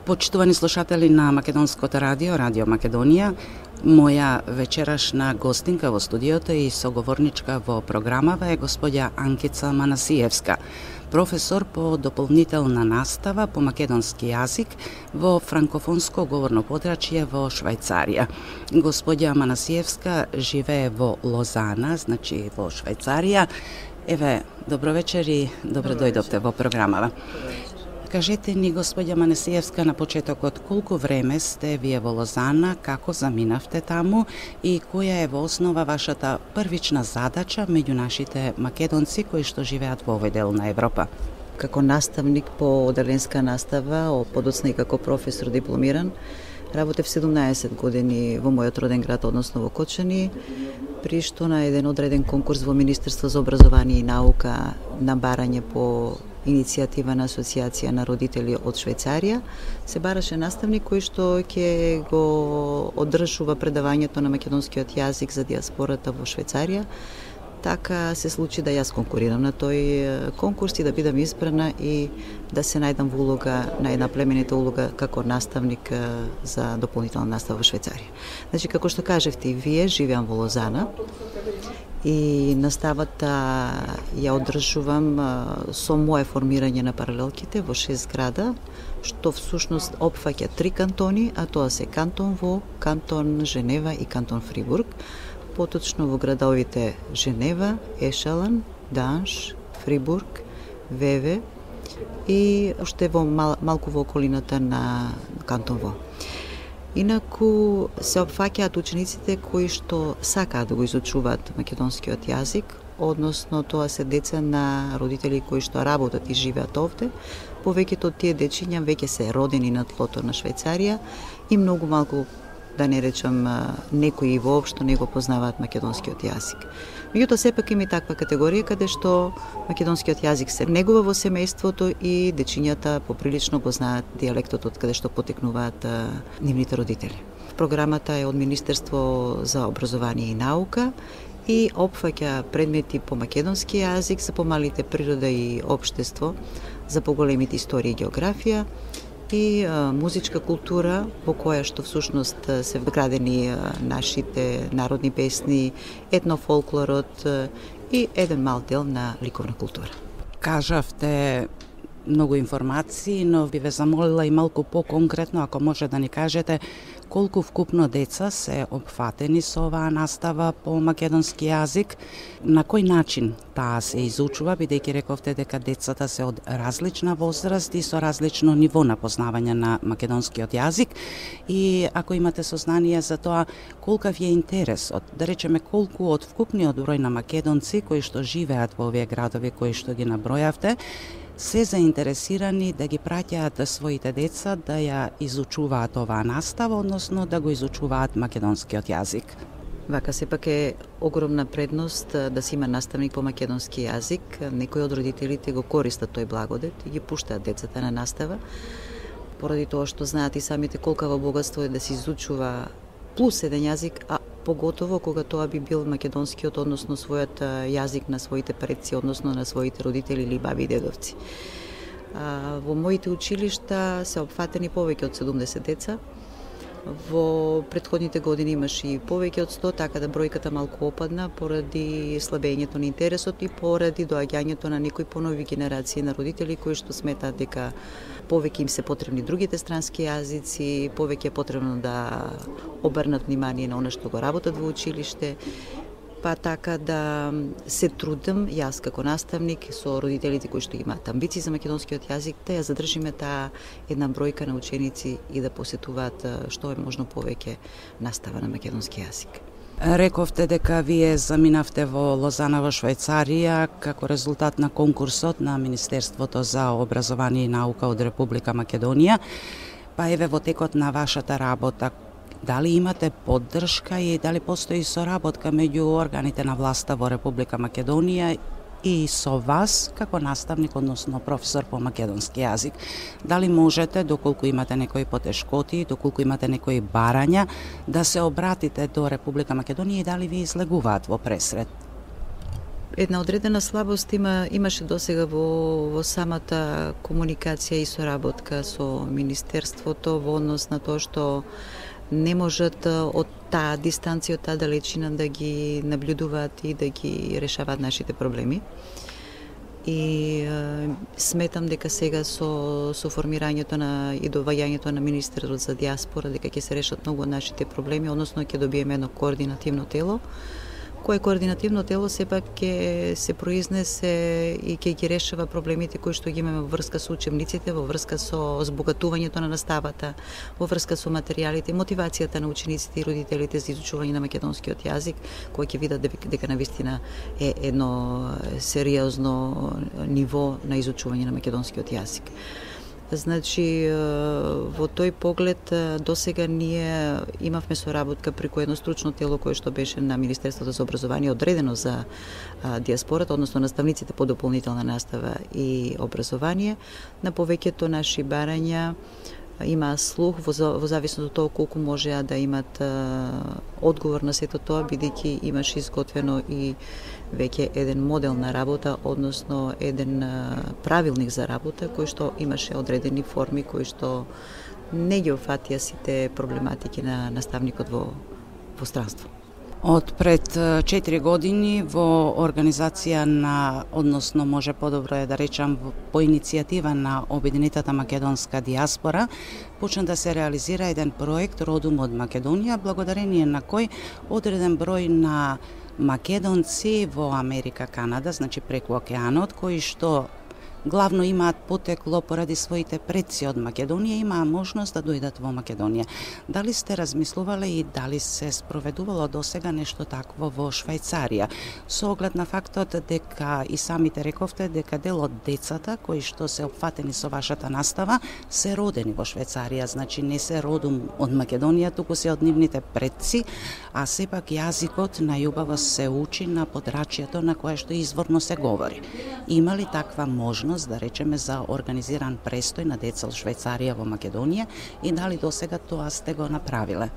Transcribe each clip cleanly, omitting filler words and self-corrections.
Почитувани слушатели на Македонското радио, Радио Македонија, моја вечерашна гостинка во студиото и соговорничка во програмава е господја Анкица Манасиевска, професор по дополнителна настава по македонски јазик во франкофонско говорно подрачје во Швајцарија. Господја Манасиевска живее во Лозана, значи во Швајцарија. Еве, добро вечер и добро дојдовте во програмава. Кажете ни, господја Манасиевска, на почетокот, колку време сте вие во Лозана, како заминавте таму и која е во основа вашата првична задача меѓу нашите македонци кои што живеат во овој дел на Европа? Како наставник по оделенска настава, подоцна и како професор дипломиран, работев 17 години во мојот роден град, односно во Кочани, при што на еден одреден конкурс во Министерство за образование и наука на барање по иницијатива на Асоциација на родители од Швајцарија се бараше наставник кој што ќе го одржува предавањето на македонскиот јазик за диаспората во Швајцарија. Така се случи да јас конкурирам на тој конкурс и да бидам избрана и да се најдам во улога на една племенита улога како наставник за дополнителна настава во Швајцарија. Значи, како што кажевте и вие, живеам во Лозана и наставата ја одржувам со мое формирање на паралелките во 6 града, што всушност опфаќа 3 кантони, а тоа се Кантон Во, Кантон Женева и Кантон Фрибург, поточно во градовите Женева, Ешалан, Данш, Фрибург, Веве и уште во малку во околината на Кантон Во. Инаку се опфаќаат учениците кои што сакаат да го изучуваат македонскиот јазик, односно тоа се деца на родители кои што работат и живеат овде. Повеќето од тие дечиња веќе се родени на тлото на Швајцарија и многу малку, да не речам, некои воопшто не го познаваат македонскиот јазик. Меѓутоа, сепак има и таква категорија каде што македонскиот јазик се негува во семејството и дечињата поприлично го знаат дијалектот од каде што потекнуваат нивните родители. Програмата е од Министерство за образование и наука и опфаќа предмети по македонски јазик за помалите природа и општество, за поголемите историја и географија, и музичка култура во која што всушност се вградени нашите народни песни, етнофолклорот и еден мал дел на ликовна култура. Кажавте многу информации, но би ве замолила и малку по-конкретно, ако може да ни кажете колку вкупно деца се опфатени со оваа настава по македонски јазик, на кој начин таа се изучува, бидејќи рековте дека децата се од различна возраст и со различно ниво на познавање на македонскиот јазик, и ако имате сознание за тоа, колкав е интересот, да речеме колку од вкупниот број на македонци кои што живеат во овие градови кои што ги набројавте, се заинтересирани да ги праќаат своите деца да ја изучуваат оваа настава, односно да го изучуваат македонскиот јазик. Вака сепак е огромна предност да се има наставник по македонски јазик. Некои од родителите го користат тој благодет и ги пуштаат децата на настава, поради тоа што знаат и самите колкаво богатство е да се изучува плюс еден јазик, а поготово кога тоа би бил македонскиот, односно својот јазик на своите предци, односно на своите родители или баби и дедовци. Во моите училишта се опфатени повеќе од 70 деца. Во претходните години имаше и повеќе од 100, така да бројката малку опадна поради слабењето на интересот и поради доаѓањето на некои понови генерации на родители кои што сметаат дека повеќе им се потребни другите странски јазици, повеќе е потребно да обрнат внимание на она што го работат во училиште. Па така да се трудам јас како наставник со родителите кои што имаат амбиции за македонскиот јазик да ја задржиме таа една бројка на ученици и да посетуваат што е можно повеќе настава на македонски јазик. Рековте дека вие заминавте во Лозана во Швајцарија како резултат на конкурсот на Министерството за образование и наука од Република Македонија. Па еве во текот на вашата работа, дали имате поддршка и дали постои соработка меѓу органите на власта во Република Македонија и со вас како наставник, односно професор по македонски јазик? Дали можете, доколку имате некои потешкоти, доколку имате некои барања, да се обратите до Република Македонија и дали ви излегуваат во пресрет? Една одредена слабост имаше досега во самата комуникација и соработка со Министерството во однос на тоа што не можат од таа дистанција, од таа далечина да ги наблюдуваат и да ги решаваат нашите проблеми. И сметам дека сега со формирањето и доваѓањето на Министерството за диаспора дека ќе се решат многу од нашите проблеми, односно ќе добиеме едно координативно тело, кое координативно тело сепак ќе се произнесе и ќе ги решава проблемите кои што ги имаме во врска со учебниците, во врска со збогатувањето на наставата, во врска со материјалите, мотивацијата на учениците и родителите за изучување на македонскиот јазик, кој ќе видат дека навистина е едно сериозно ниво на изучување на македонскиот јазик. Значи, во тој поглед, досега ние имавме соработка преку едно стручно тело кое што беше на Министерството за образование одредено за диаспората, односно наставниците по дополнителна настава и образование. На повеќето наши барања има слух во зависност од тоа колку можеа да имат одговор на сето тоа, бидејќи имаше изготвено и веќе еден модел на работа, односно еден правилник за работа, кој што имаше одредени форми, кои што не ги офатија сите проблематики на наставникот во странство. Од пред 4 години во организација на, односно може подобро е да речам по иницијатива на Обединетата македонска диаспора, почна да се реализира еден проект Родум од Македонија, благодарение на кој одреден број на македонци во Америка, Канада, значи преку океанот, кои што главно имаат потекло поради своите предци од Македонија, имаа можност да дојдат во Македонија. Дали сте размислувале и дали се спроведувало досега нешто такво во Швајцарија? Со оглед на фактот дека и самите рековте дека дел од децата кои што се опфатени со вашата настава се родени во Швајцарија, значи не се родум од Македонија, туку се од нивните предци, а сепак јазикот најубаво се учи на подрачјето на кое што изворно се говори. Има ли таква можност, да речеме, за организиран престој на деца од Швајцарија во Македонија и дали досега тоа сте го направиле?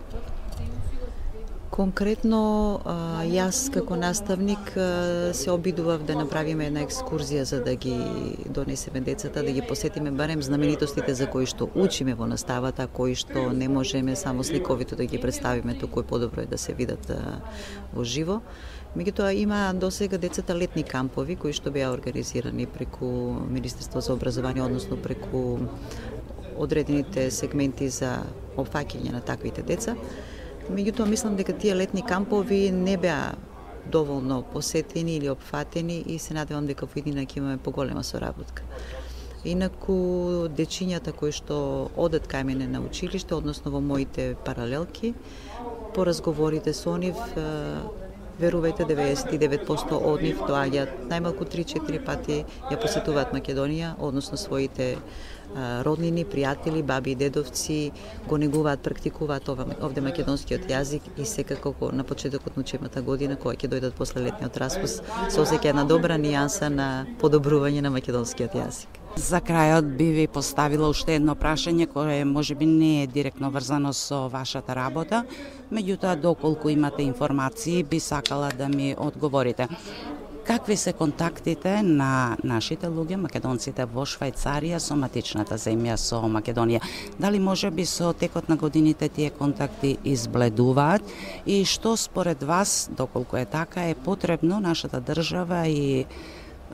Конкретно, јас како наставник се обидував да направиме една екскурзија за да ги донесеме децата, да ги посетиме барем знаменитостите за кои што учиме во наставата, кои што не можеме само сликовито да ги представиме, туку е подобро е да се видат во живо. Меѓутоа има досега децата летни кампови кои што беа организирани преку Министерство за образование, односно преку одредените сегменти за опфаќање на таквите деца. Меѓутоа мислам дека тие летни кампови не беа доволно посетени или опфатени и се надевам дека во иднина ќе имаме поголема соработка. Инаку дечињата кои што одат кај мене на училиште, односно во моите паралелки, по разговорите со нив, верувајте 99% од нив доаѓаат најмалку 3-4 пати ја посетуваат Македонија, односно своите роднини, пријатели, баби и дедовци, го негуваат, практикуваат овде македонскиот јазик и секако на почетокот на учебната година, кога ќе дојдат после летниот распуст, се осеќа една добра нијанса на подобрување на македонскиот јазик. За крајот би ви поставила уште едно прашање кое можеби не е директно врзано со вашата работа, меѓутоа доколку имате информации би сакала да ми одговорите. Какви се контактите на нашите луѓе, македонците во Швајцарија со матичната земја, со Македонија? Дали можеби со текот на годините тие контакти избледуваат и што според вас, доколку е така, е потребно нашата држава и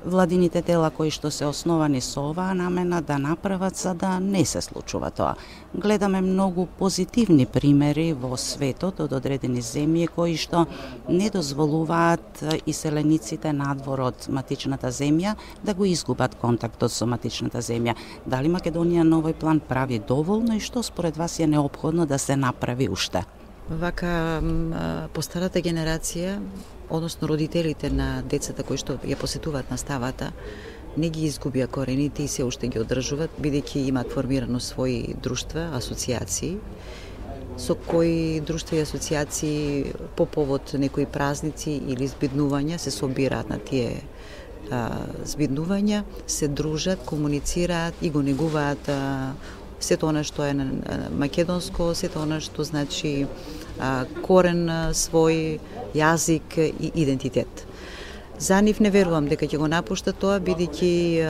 владините тела кои што се основани со оваа намена да направат за да не се случува тоа? Гледаме многу позитивни примери во светот од одредени земји кои што не дозволуваат иселениците надвор од матичната земја да го изгубат контактот со матичната земја. Дали Македонија на овој план прави доволно и што според вас е неопходно да се направи уште? Вака, постарата генерација, односно родителите на децата кои што ја посетуваат наставата, не ги изгубија корените и се уште ги одржуваат, бидејќи имаат формирано своји друштва, асоциации, со кои друштва и асоциации по повод некои празници или збиднувања се собираат на тие збиднувања, се дружат, комуницираат и го негуваат сето она што е македонско, сето она што значи корен свој, јазик и идентитет. За нив не верувам дека ќе го напуштат тоа, бидејќи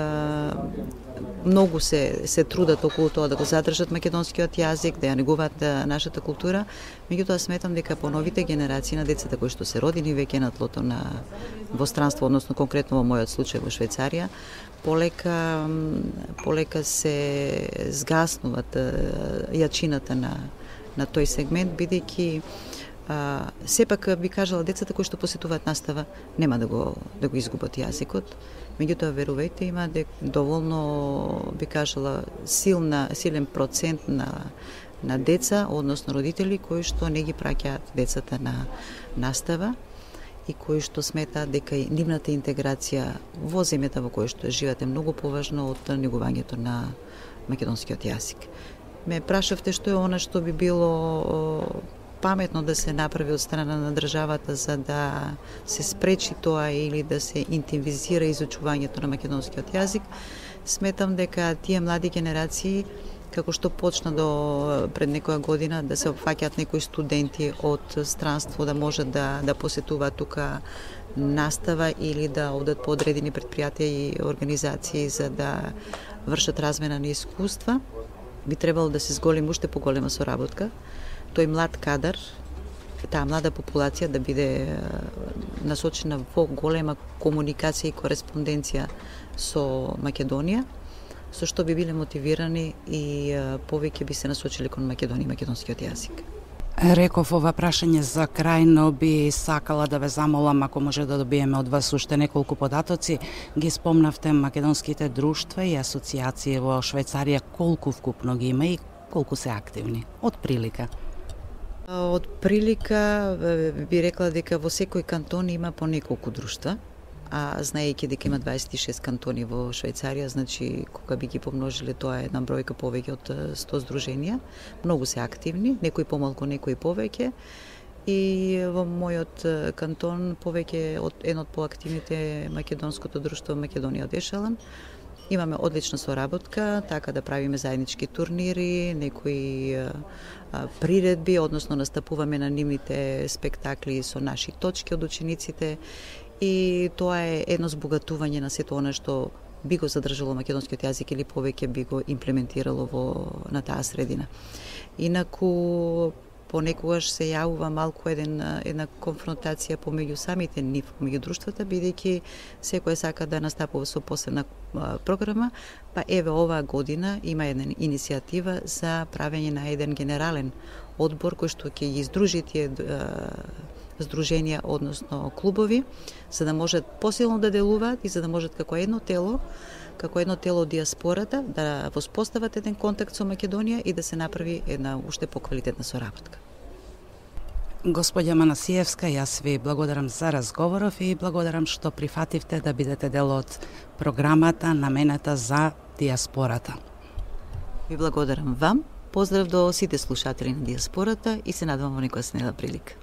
многу се трудат околу тоа да го задржат македонскиот јазик, да ја негуваат нашата култура. Меѓутоа сметам дека по новите генерации на децата кои што се родени веќе на тлото на во странство, односно конкретно во мојот случај во Швајцарија, полека се згаснуваат јачината на тој сегмент, бидејќи сепак би кажала децата кои што посетуваат настава нема да го изгубат јазикот. Меѓутоа верувајте, има доволно би кажала силен процент на деца, односно родители кои што не ги праќаат децата на настава и кои што сметаат дека нивната интеграција во земјата во која што живеат е многу поважно од негувањето на македонскиот јазик. Ме прашавте што е она што би било паметно да се направи од страна на државата за да се спречи тоа или да се интензивира изучувањето на македонскиот јазик. Сметам дека тие млади генерации, како што почна до пред некоја година да се опфаќаат некои студенти од странство да можат да посетуваат тука настава или да одат по одредени предпријатија и организации за да вршат размена на искуства, би требало да се зголеми уште поголема соработка. Тој млад кадар, таа млада популација да биде насочена во голема комуникација и кореспонденција со Македонија, со што би биле мотивирани и повеќе би се насочили кон Македонија и македонскиот јазик. Реков ова прашање за крај, но би сакала да ве замолам ако може да добиеме од вас уште неколку податоци. Ги спомнавте македонските друштва и асоциации во Швајцарија, колку вкупно ги има и колку се активни? Од прилика. Од прилика би рекла дека во секој кантон има по неколку друштва, а знаејќи дека има 26 кантони во Швајцарија, значи кога би ги помножиле тоа е една бројка повеќе од 100 здруженија. Многу се активни, некои помалку, некои повеќе. И во мојот кантон повеќе од едно од поактивните македонското друштво Македонија од Ешелан. Имаме одлична соработка, така да правиме заеднички турнири, некои приредби, односно настапуваме на нивните спектакли со наши точки од учениците и тоа е едно збогатување на сето она што би го задржало македонскиот јазик или повеќе би го имплементирало на таа средина. Инаку понекогаш се јавува малку една конфронтација помеѓу самите нив, помеѓу друштвата, бидејќи секој сака да настапува со посебна програма, па еве оваа година има една иницијатива за правење на еден генерален одбор кој што ќе ги издружи тие здруженија, односно клубови, за да можат посилно да делуваат и за да можат како едно тело од диаспората да воспостават еден контакт со Македонија и да се направи една уште поквалитетна соработка. Господја Манасиевска, јас ви благодарам за разговоров и благодарам што прифативте да бидете дел од програмата наменета за диаспората. Ви благодарам вам. Поздрав до сите слушатели на диаспората и се надевам во некоја снеда прилика.